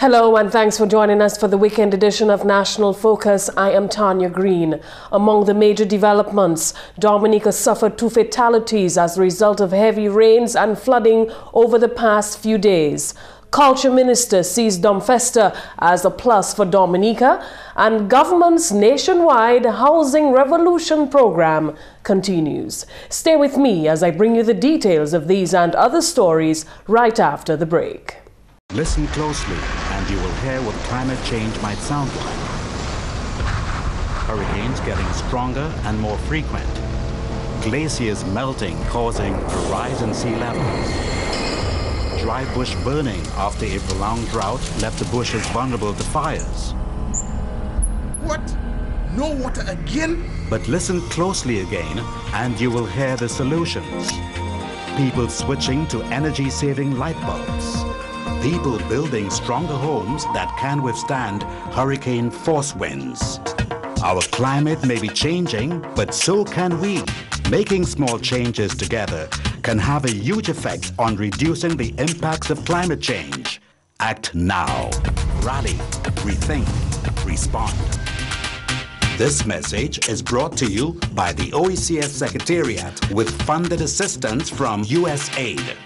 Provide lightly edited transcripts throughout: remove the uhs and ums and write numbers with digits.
Hello and thanks for joining us for the weekend edition of National Focus. I am Tarnia Green. Among the major developments, Dominica suffered 2 fatalities as a result of heavy rains and flooding over the past few days. Culture Minister sees Domfesta as a plus for Dominica, and government's nationwide Housing Revolution program continues. Stay with me as I bring you the details of these and other stories right after the break. Listen closely and you will hear what climate change might sound like. Hurricanes getting stronger and more frequent. Glaciers melting, causing a rise in sea levels. Dry bush burning after a prolonged drought left the bushes vulnerable to fires. What? No water again? But listen closely again and you will hear the solutions. People switching to energy-saving light bulbs. People building stronger homes that can withstand hurricane force winds. Our climate may be changing, but so can we. Making small changes together can have a huge effect on reducing the impacts of climate change. Act now. Rally, rethink, respond. This message is brought to you by the OECS Secretariat with funded assistance from USAID.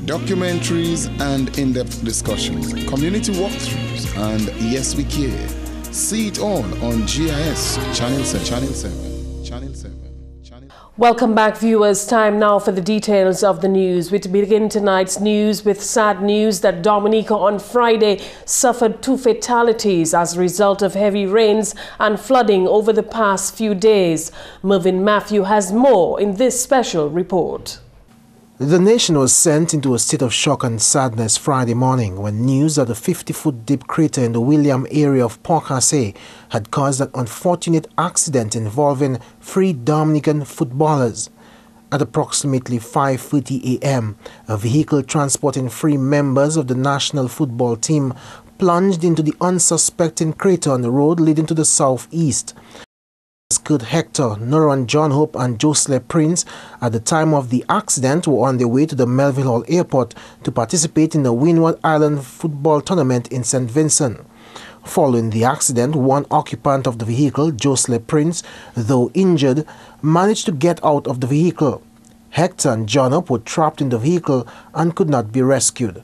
Documentaries and in-depth discussions, community walkthroughs, and Yes We Care. See it all on GIS Channel 7. Welcome back, viewers. Time now for the details of the news. We begin tonight's news with sad news that Dominica on Friday suffered 2 fatalities as a result of heavy rains and flooding over the past few days. Mervin Matthew has more in this special report. The nation was sent into a state of shock and sadness Friday morning when news that a 50-foot deep crater in the William area of Port Cassé had caused an unfortunate accident involving 3 Dominican footballers. At approximately 5:30 a.m., a vehicle transporting 3 members of the national football team plunged into the unsuspecting crater on the road leading to the southeast. Kurt Hector, Noran John Hope and Josle Prince at the time of the accident were on their way to the Melville Hall Airport to participate in the Windward Island football tournament in St. Vincent. Following the accident, one occupant of the vehicle, Josle Prince, though injured, managed to get out of the vehicle. Hector and John Hope were trapped in the vehicle and could not be rescued.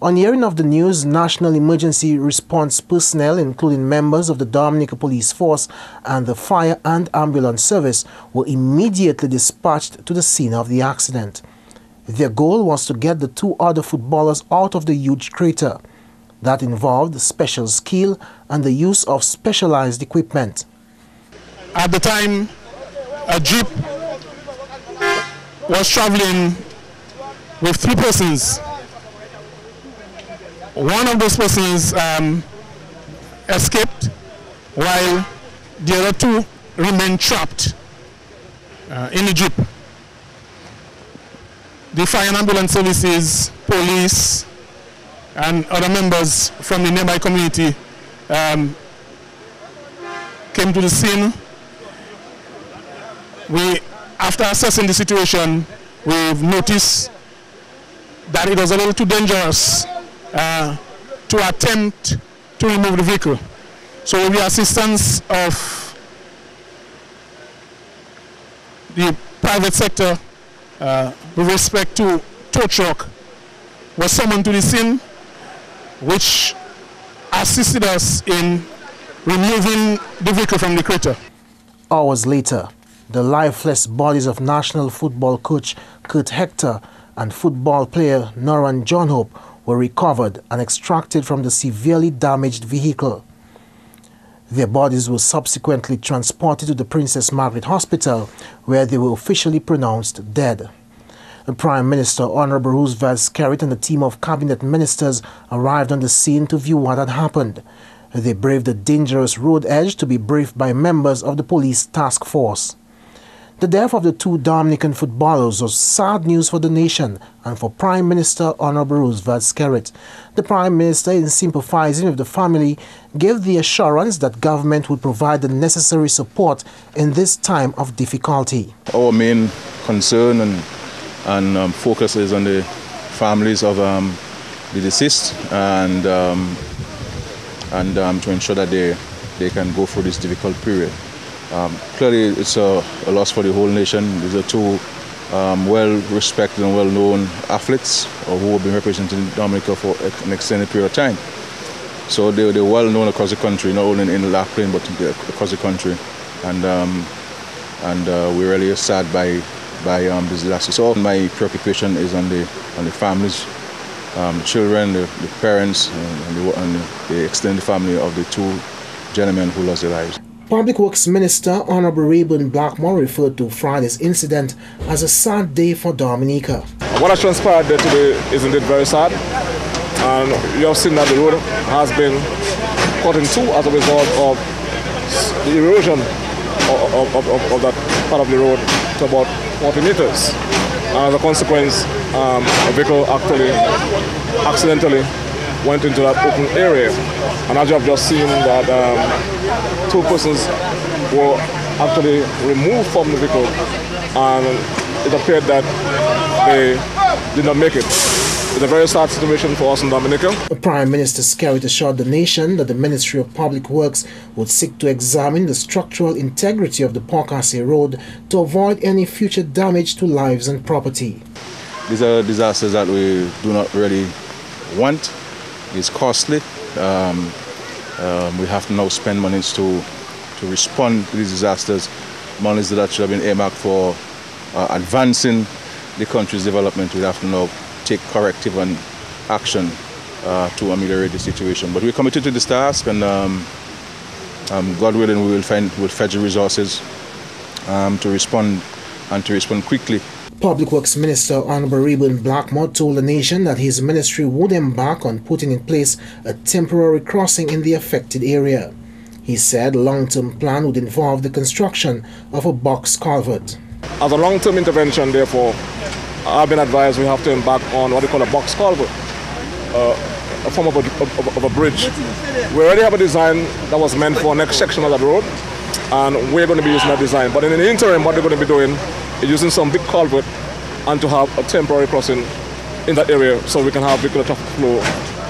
On hearing of the news, National Emergency Response personnel, including members of the Dominica Police Force and the Fire and Ambulance Service, were immediately dispatched to the scene of the accident. Their goal was to get the 2 other footballers out of the huge crater. That involved special skill and the use of specialized equipment. At the time, a jeep was traveling with 3 persons. One of those persons escaped while the other 2 remained trapped in the jeep. The fire and ambulance services, police, and other members from the nearby community came to the scene. After assessing the situation, we've noticed that it was a little too dangerous to attempt to remove the vehicle. So with the assistance of the private sector with respect to tow truck was summoned to the scene, which assisted us in removing the vehicle from the crater. Hours later, the lifeless bodies of national football coach Kurt Hector and football player Noran John Hope were recovered and extracted from the severely damaged vehicle. Their bodies were subsequently transported to the Princess Margaret Hospital, where they were officially pronounced dead. The Prime Minister, Honorable Roosevelt Skerrit, and a team of cabinet ministers arrived on the scene to view what had happened. They braved the dangerous road edge to be briefed by members of the police task force. The death of the 2 Dominican footballers was sad news for the nation and for Prime Minister Honorable Roosevelt Skerrit. The Prime Minister, in sympathizing with the family, gave the assurance that government would provide the necessary support in this time of difficulty. Our main concern and focus is on the families of deceased and to ensure that they can go through this difficult period. Clearly, it's a loss for the whole nation. These are two well-respected and well-known athletes who have been representing Dominica for an extended period of time. So they're well-known across the country, not only in Laughlin, but across the country. And we're really sad by this disaster. So my preoccupation is on the families, the children, the parents, and the extended family of the two gentlemen who lost their lives. Public Works Minister Honorable Mervin referred to Friday's incident as a sad day for Dominica. What has transpired there today is indeed very sad. And you have seen that the road has been cut in two as a result of the erosion of that part of the road to about 40 meters. And as a consequence, a vehicle actually accidentally went into that open area. And as you have just seen that two persons were actually removed from the vehicle, and it appeared that they did not make it. It's a very sad situation for us in Dominica. The Prime Minister Skerrit assured the nation that the Ministry of Public Works would seek to examine the structural integrity of the Porkasse Road to avoid any future damage to lives and property. These are disasters that we do not really want. It's costly. We have to now spend monies to respond to these disasters, monies that should have been earmarked for advancing the country's development. We have to now take corrective and action to ameliorate the situation. But we're committed to this task, and God willing, we'll fetch the resources to respond quickly. Public Works Minister Honorable Reuben Blackmore told the nation that his ministry would embark on putting in place a temporary crossing in the affected area. He said a long-term plan would involve the construction of a box culvert. As a long-term intervention, therefore, I've been advised we have to embark on what they call a box culvert, a form of a bridge. We already have a design that was meant for next section of that road, and we're going to be using that design. But in the interim, what they're going to be doing is using some big culvert and to have a temporary crossing in that area so we can have vehicular traffic flow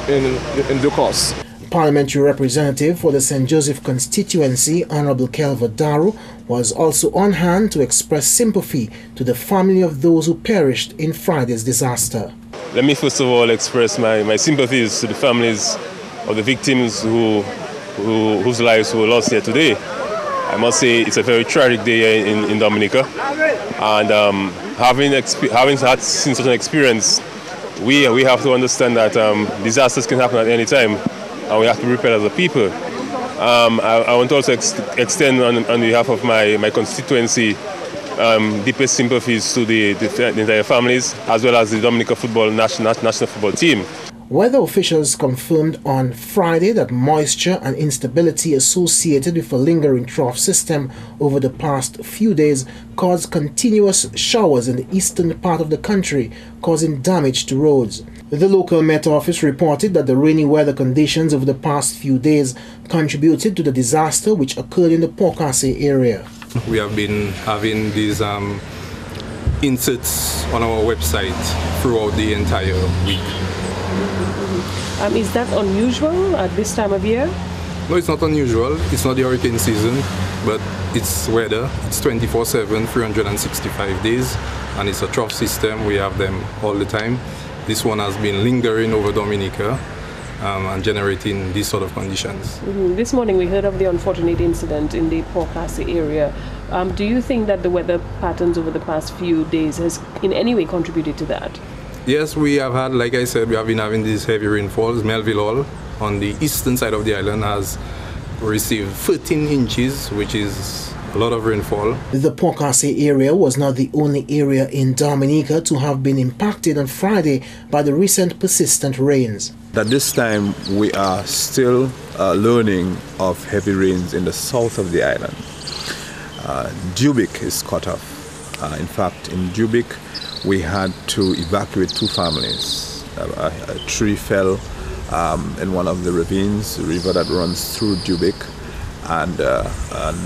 in due course. Parliamentary representative for the St. Joseph constituency, Honorable Kelva Daru, was also on hand to express sympathy to the family of those who perished in Friday's disaster. Let me first of all express my sympathies to the families of the victims whose lives were lost here today. I must say it's a very tragic day in Dominica, and having had seen such an experience, we have to understand that disasters can happen at any time, and we have to be prepared as a people. I want to also extend on behalf of my constituency deepest sympathies to the entire families, as well as the Dominica national football team. Weather officials confirmed on Friday that moisture and instability associated with a lingering trough system over the past few days caused continuous showers in the eastern part of the country, causing damage to roads. The local Met Office reported that the rainy weather conditions over the past few days contributed to the disaster which occurred in the Porkasse area. We have been having these inserts on our website throughout the entire week. Is that unusual at this time of year? No, it's not unusual. It's not the hurricane season, but it's weather. It's 24/7, 365 days, and it's a trough system. We have them all the time. This one has been lingering over Dominica and generating these sort of conditions. This morning we heard of the unfortunate incident in the Porkasse area. Do you think that the weather patterns over the past few days has in any way contributed to that? Yes, we have had, like I said, we have been having these heavy rainfalls. Melville on the eastern side of the island has received 13 inches, which is a lot of rainfall. The Porkasse area was not the only area in Dominica to have been impacted on Friday by the recent persistent rains. At this time, we are still learning of heavy rains in the south of the island. Dubic is cut off. In fact, in Dubic, we had to evacuate two families. A tree fell in one of the ravines, the river that runs through Dubic, and a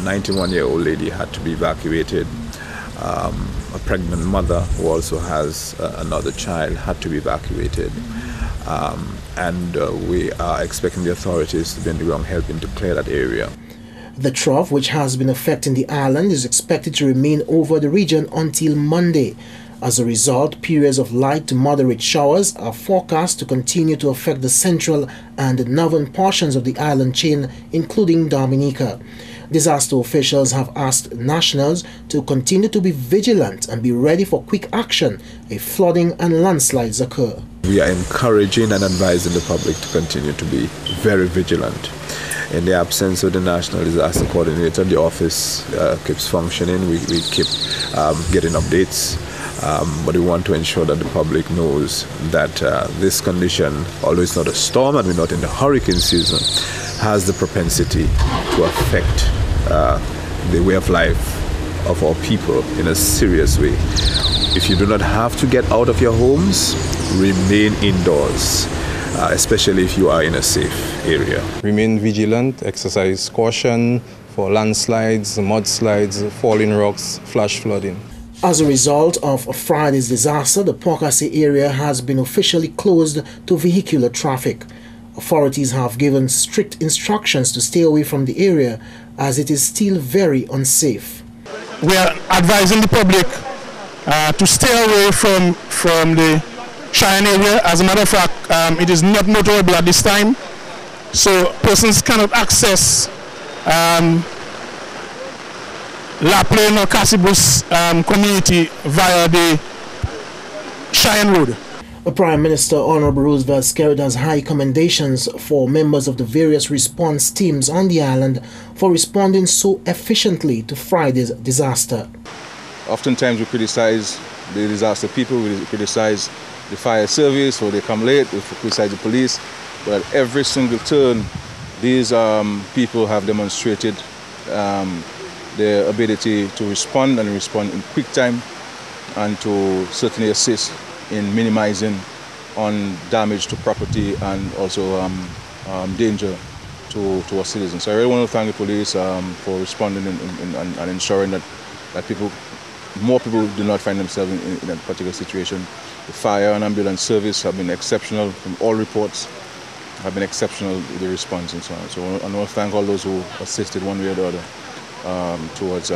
91-year-old lady had to be evacuated. A pregnant mother who also has another child had to be evacuated. and we are expecting the authorities to be on the ground helping to clear that area. The trough, which has been affecting the island, is expected to remain over the region until Monday. As a result, periods of light to moderate showers are forecast to continue to affect the central and northern portions of the island chain, including Dominica. Disaster officials have asked nationals to continue to be vigilant and be ready for quick action if flooding and landslides occur. We are encouraging and advising the public to continue to be very vigilant. In the absence of the National Disaster Coordinator, the office keeps functioning. We keep getting updates. But we want to ensure that the public knows that this condition, although it's not a storm and we're not in the hurricane season, has the propensity to affect the way of life of our people in a serious way. If you do not have to get out of your homes, remain indoors, especially if you are in a safe area. Remain vigilant, exercise caution for landslides, mudslides, falling rocks, flash flooding. As a result of Friday's disaster, the Pawcasset area has been officially closed to vehicular traffic. Authorities have given strict instructions to stay away from the area as it is still very unsafe. We are advising the public to stay away from the Cheyenne area. As a matter of fact, it is not motorable at this time, so persons cannot access La Plaine or Cassibus community via the Cheyenne Road. The Prime Minister, Honorable Roosevelt Skerrit, has high commendations for members of the various response teams on the island for responding so efficiently to Friday's disaster. Oftentimes we criticize the disaster people, we criticize the fire service, or they come late, we criticize the police, but at every single turn, these people have demonstrated their ability to respond and respond in quick time and to certainly assist in minimizing on damage to property and also danger to our citizens. So I really want to thank the police for responding and ensuring that more people do not find themselves in a particular situation. The fire and ambulance service have been exceptional from all reports, have been exceptional with the response and so on. So I want to thank all those who assisted one way or the other towards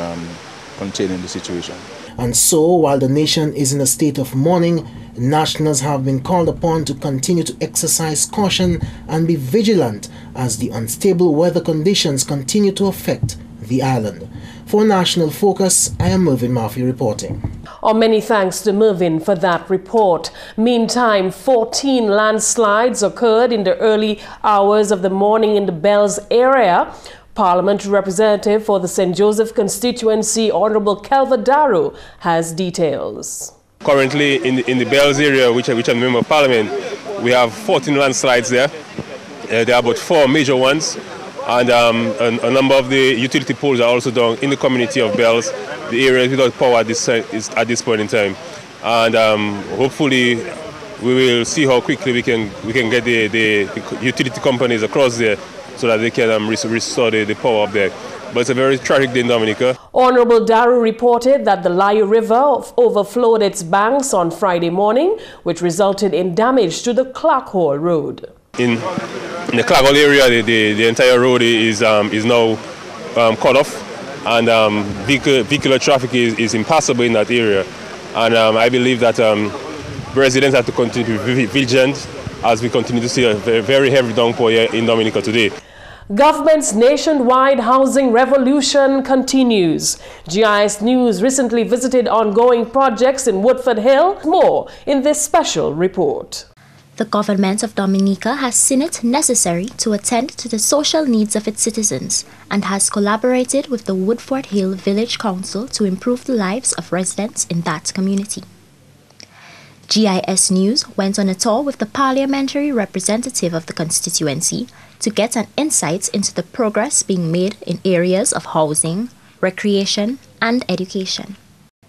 containing the situation. And so, while the nation is in a state of mourning, nationals have been called upon to continue to exercise caution and be vigilant as the unstable weather conditions continue to affect the island. For National Focus, I am Mervin reporting. Many thanks to Mervin for that report. Meantime, 14 landslides occurred in the early hours of the morning in the Bells area. Parliamentary Representative for the St. Joseph constituency, Honorable Kelva Daru, has details. Currently in the Bells area, which I'm a member of Parliament, we have 14 landslides there. There are about 4 major ones, and a number of the utility poles are also down in the community of Bells. The area is without power at this point in time, and hopefully we will see how quickly we can get the utility companies across there, so that they can restore the power up there. But it's a very tragic day in Dominica. Honorable Daru reported that the Layu River overflowed its banks on Friday morning, which resulted in damage to the Clarkhole Road. In the Clarkhole area, the entire road is now cut off, and vehicular traffic is impassable in that area. And I believe that residents have to continue to be vigilant as we continue to see a very heavy downpour here in Dominica today. Government's nationwide housing revolution continues. GIS News recently visited ongoing projects in Woodford Hill. More in this special report. The government of Dominica has seen it necessary to attend to the social needs of its citizens and has collaborated with the Woodford Hill Village Council to improve the lives of residents in that community. GIS News went on a tour with the parliamentary representative of the constituency to get an insight into the progress being made in areas of housing, recreation, and education.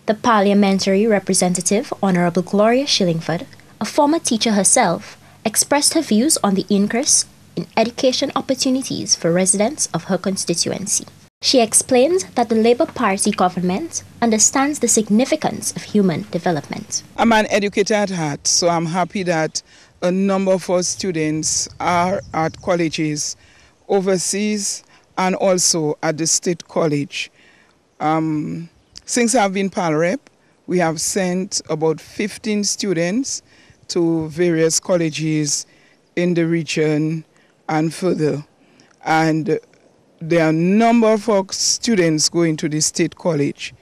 The parliamentary representative, Honorable Gloria Shillingford, a former teacher herself, expressed her views on the increase in education opportunities for residents of her constituency. She explained that the Labour Party government understands the significance of human development. I'm an educator at heart, so I'm happy that a number of our students are at colleges overseas and also at the State College. Since I've been PAL rep, we have sent about 15 students to various colleges in the region and further. And there are a number of our students going to the State College.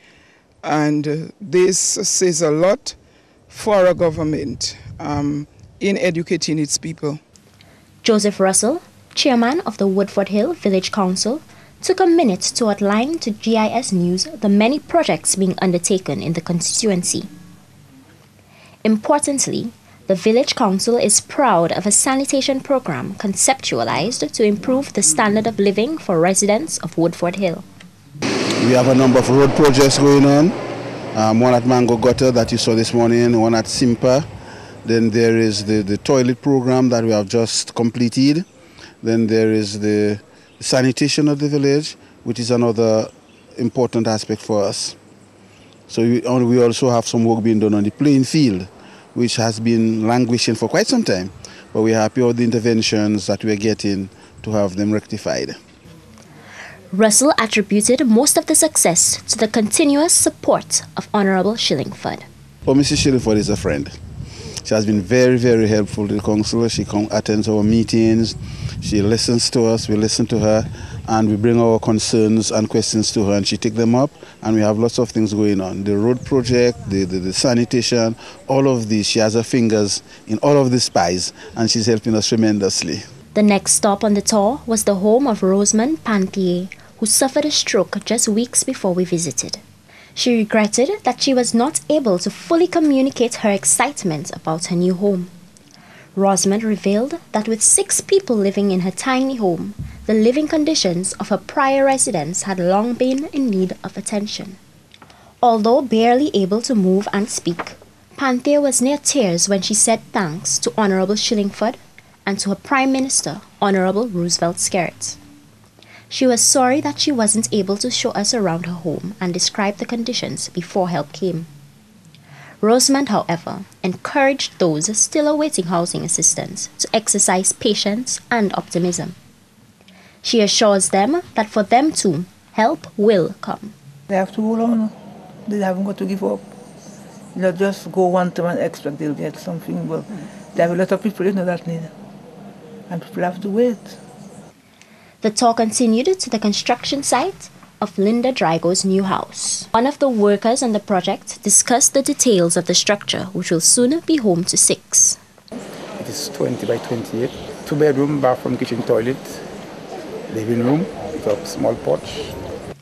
And this says a lot for our government in educating its people. Joseph Russell, chairman of the Woodford Hill Village Council, took a minute to outline to GIS News the many projects being undertaken in the constituency. Importantly, the Village Council is proud of a sanitation program conceptualized to improve the standard of living for residents of Woodford Hill. We have a number of road projects going on. One at Mango Gutter that you saw this morning, one at Simpa. Then there is the toilet program that we have just completed. Then there is the sanitation of the village, which is another important aspect for us. So we also have some work being done on the playing field, which has been languishing for quite some time. But we're happy with the interventions that we're getting to have them rectified. Russell attributed most of the success to the continuous support of Honorable Shillingford. Well, Mrs. Shillingford is a friend. She has been very, very helpful to the council. She attends our meetings, she listens to us, we listen to her, and we bring our concerns and questions to her, and she takes them up, and we have lots of things going on. The road project, the sanitation, all of these, she has her fingers in all of these pies, and she's helping us tremendously. The next stop on the tour was the home of Rosamond Panthier, who suffered a stroke just weeks before we visited. She regretted that she was not able to fully communicate her excitement about her new home. Rosamond revealed that with 6 people living in her tiny home, the living conditions of her prior residence had long been in need of attention. Although barely able to move and speak, Panthier was near tears when she said thanks to Honorable Shillingford and to her Prime Minister, Honorable Roosevelt Skerritt. She was sorry that she wasn't able to show us around her home and describe the conditions before help came. Rosamond, however, encouraged those still awaiting housing assistance to exercise patience and optimism. She assures them that for them too, help will come. They have to hold on. They haven't got to give up. Not just go one time and expect they'll get something. Well, there are a lot of people that need, and people have to wait. The tour continued to the construction site of Linda Drago's new house. One of the workers on the project discussed the details of the structure, which will soon be home to 6. It is 20 by 28, 2-bedroom, bathroom, kitchen, toilet, living room with a small porch.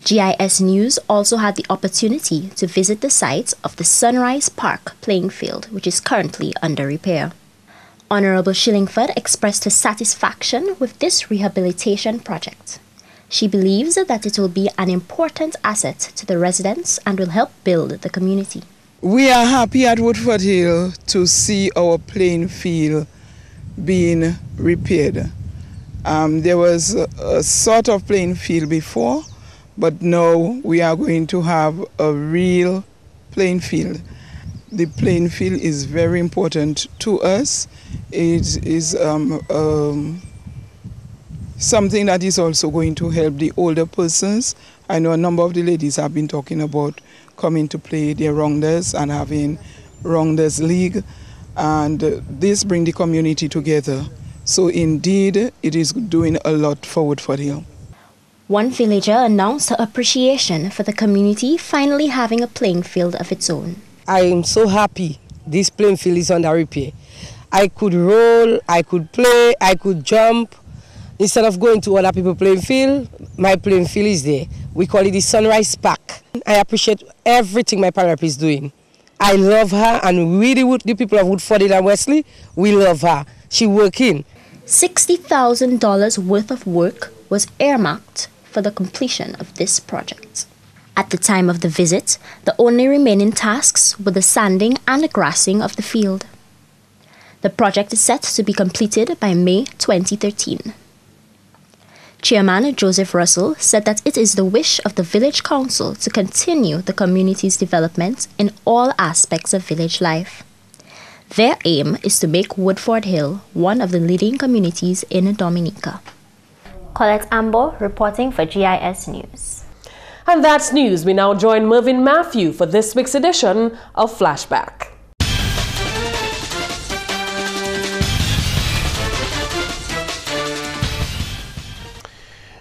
GIS News also had the opportunity to visit the site of the Sunrise Park playing field, which is currently under repair. Honorable Shillingford expressed her satisfaction with this rehabilitation project. She believes that it will be an important asset to the residents and will help build the community. We are happy at Woodford Hill to see our playing field being repaired. There was a sort of playing field before, but now we are going to have a real playing field. The playing field is very important to us. It is something that is also going to help the older persons. I know a number of the ladies have been talking about coming to play their rounders and having rounders league, and this brings the community together. So indeed, it is doing a lot for Woodford Hill. One villager announced her appreciation for the community finally having a playing field of its own. I am so happy this playing field is under repair. I could roll, I could play, I could jump. Instead of going to other people's playing field, my playing field is there. We call it the Sunrise Park. I appreciate everything my parent is doing. I love her, and we, the people of Woodford and Wesley, we love her. She working. $60,000 worth of work was earmarked for the completion of this project. At the time of the visit, the only remaining tasks were the sanding and the grassing of the field. The project is set to be completed by May 2013. Chairman Joseph Russell said that it is the wish of the Village Council to continue the community's development in all aspects of village life. Their aim is to make Woodford Hill one of the leading communities in Dominica. Colette Ambo reporting for GIS News. And that's news. We now join Mervin Matthew for this week's edition of Flashback.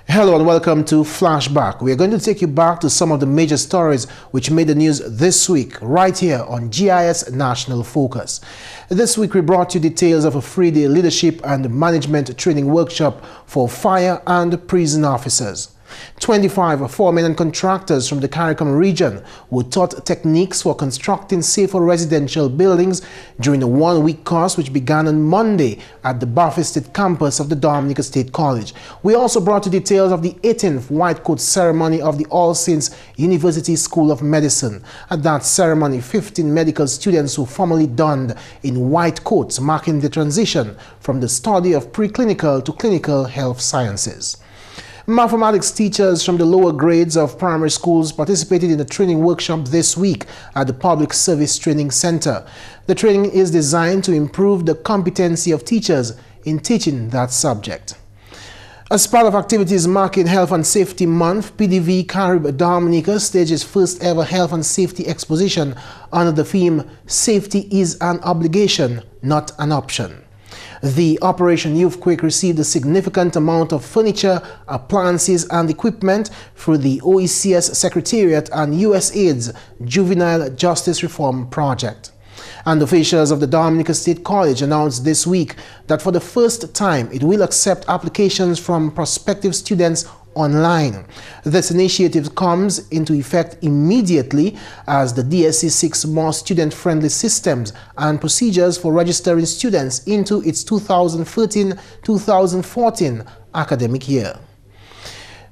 Hello and welcome to Flashback. We are going to take you back to some of the major stories which made the news this week, right here on GIS National Focus. This week we brought you details of a 3-day leadership and management training workshop for fire and prison officers. 25 foremen and contractors from the CARICOM region were taught techniques for constructing safer residential buildings during a 1-week course which began on Monday at the Buffy State campus of the Dominica State College. We also brought you details of the 18th White Coat ceremony of the All Saints University School of Medicine. At that ceremony, 15 medical students who formally donned in white coats, marking the transition from the study of preclinical to clinical health sciences. Mathematics teachers from the lower grades of primary schools participated in a training workshop this week at the Public Service Training Center. The training is designed to improve the competency of teachers in teaching that subject. As part of activities marking Health and Safety Month, PDV Carib Dominica staged its first ever Health and Safety Exposition under the theme Safety is an Obligation, Not an Option. The Operation Youthquake received a significant amount of furniture, appliances and equipment through the OECS Secretariat and USAID's Juvenile Justice Reform Project. And officials of the Dominica State College announced this week that for the first time it will accept applications from prospective students online. This initiative comes into effect immediately as the DSC seeks more student-friendly systems and procedures for registering students into its 2013-2014 academic year.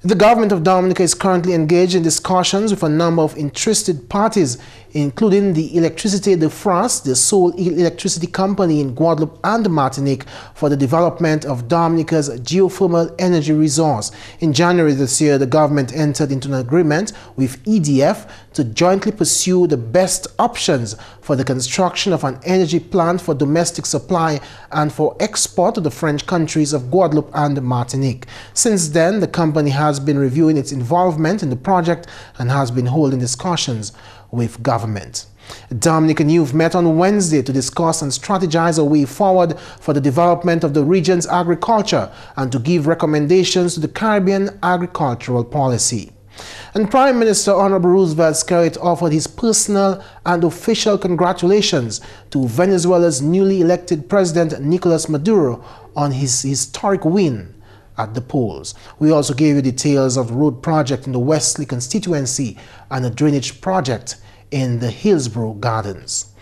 The government of Dominica is currently engaged in discussions with a number of interested parties, including the Electricité de France, the sole electricity company in Guadeloupe and Martinique, for the development of Dominica's geothermal energy resource. In January this year, the government entered into an agreement with EDF to jointly pursue the best options for the construction of an energy plant for domestic supply and for export to the French countries of Guadeloupe and Martinique. Since then, the company has been reviewing its involvement in the project and has been holding discussions with government. Dominican youth met on Wednesday to discuss and strategize a way forward for the development of the region's agriculture and to give recommendations to the Caribbean agricultural policy. And Prime Minister Honorable Roosevelt Skerrit offered his personal and official congratulations to Venezuela's newly elected President Nicolas Maduro on his historic win at the polls. We also gave you details of the road project in the Wesley constituency and a drainage project in the Hillsborough Gardens.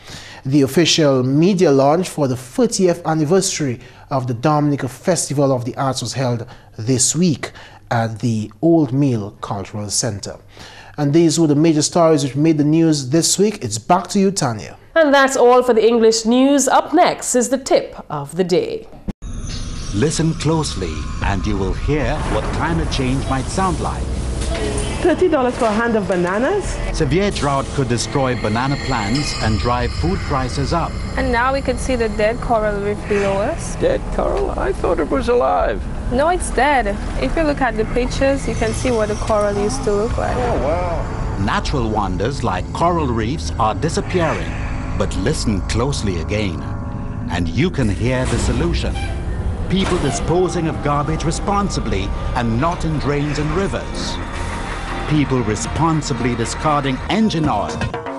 The official media launch for the 30th anniversary of the Dominica Festival of the Arts was held this week at the Old Mill Cultural Center. And these were the major stories which made the news this week. It's back to you, Tarnia. And that's all for the English news. Up next is the tip of the day. Listen closely and you will hear what climate change might sound like. $30 for a hand of bananas? Severe drought could destroy banana plants and drive food prices up. And now we can see the dead coral reef below us. Dead coral? I thought it was alive. No, it's dead. If you look at the pictures, you can see what the coral used to look like. Oh, wow. Natural wonders like coral reefs are disappearing. But listen closely again, and you can hear the solution. People disposing of garbage responsibly and not in drains and rivers. People responsibly discarding engine oil.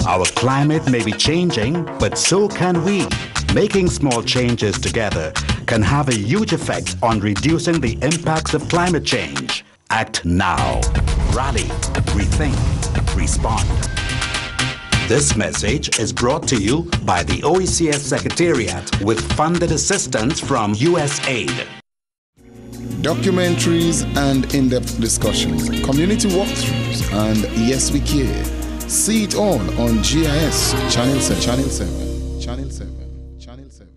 Our climate may be changing, but so can we. Making small changes together can have a huge effect on reducing the impacts of climate change. Act now. Rally, rethink, respond. This message is brought to you by the OECS Secretariat with funded assistance from USAID. Documentaries and in-depth discussions, community walkthroughs, and Yes We Care. See it all on GIS Channel 7. Channel 7. Channel 7. Channel 7.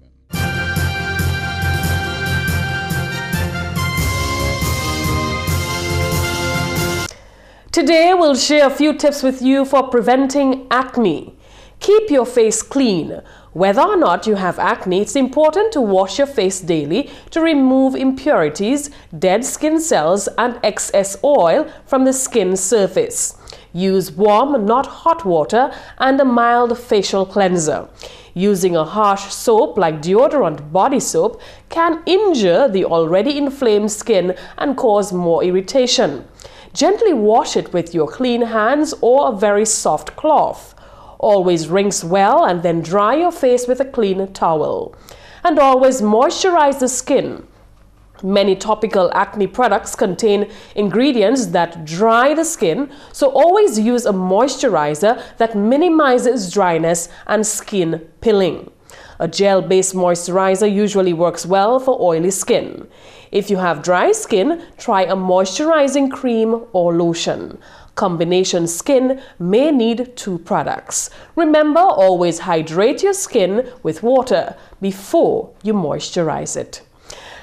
Today we'll share a few tips with you for preventing acne. Keep your face clean. Whether or not you have acne, it's important to wash your face daily to remove impurities, dead skin cells, and excess oil from the skin surface. Use warm, not hot water and a mild facial cleanser. Using a harsh soap like deodorant body soap can injure the already inflamed skin and cause more irritation. Gently wash it with your clean hands or a very soft cloth. Always rinse well and then dry your face with a clean towel. And always moisturize the skin. Many topical acne products contain ingredients that dry the skin, so always use a moisturizer that minimizes dryness and skin pilling. A gel-based moisturizer usually works well for oily skin. If you have dry skin, try a moisturizing cream or lotion. Combination skin may need 2 products. Remember, always hydrate your skin with water before you moisturize it.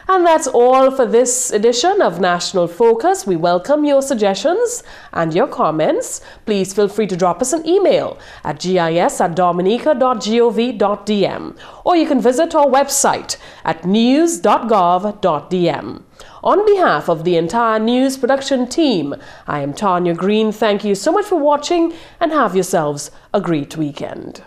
And that's all for this edition of National Focus. We welcome your suggestions and your comments. Please feel free to drop us an email at gis@dominica.gov.dm, or you can visit our website at news.gov.dm. On behalf of the entire news production team, I am Tarnia Green. Thank you so much for watching and have yourselves a great weekend.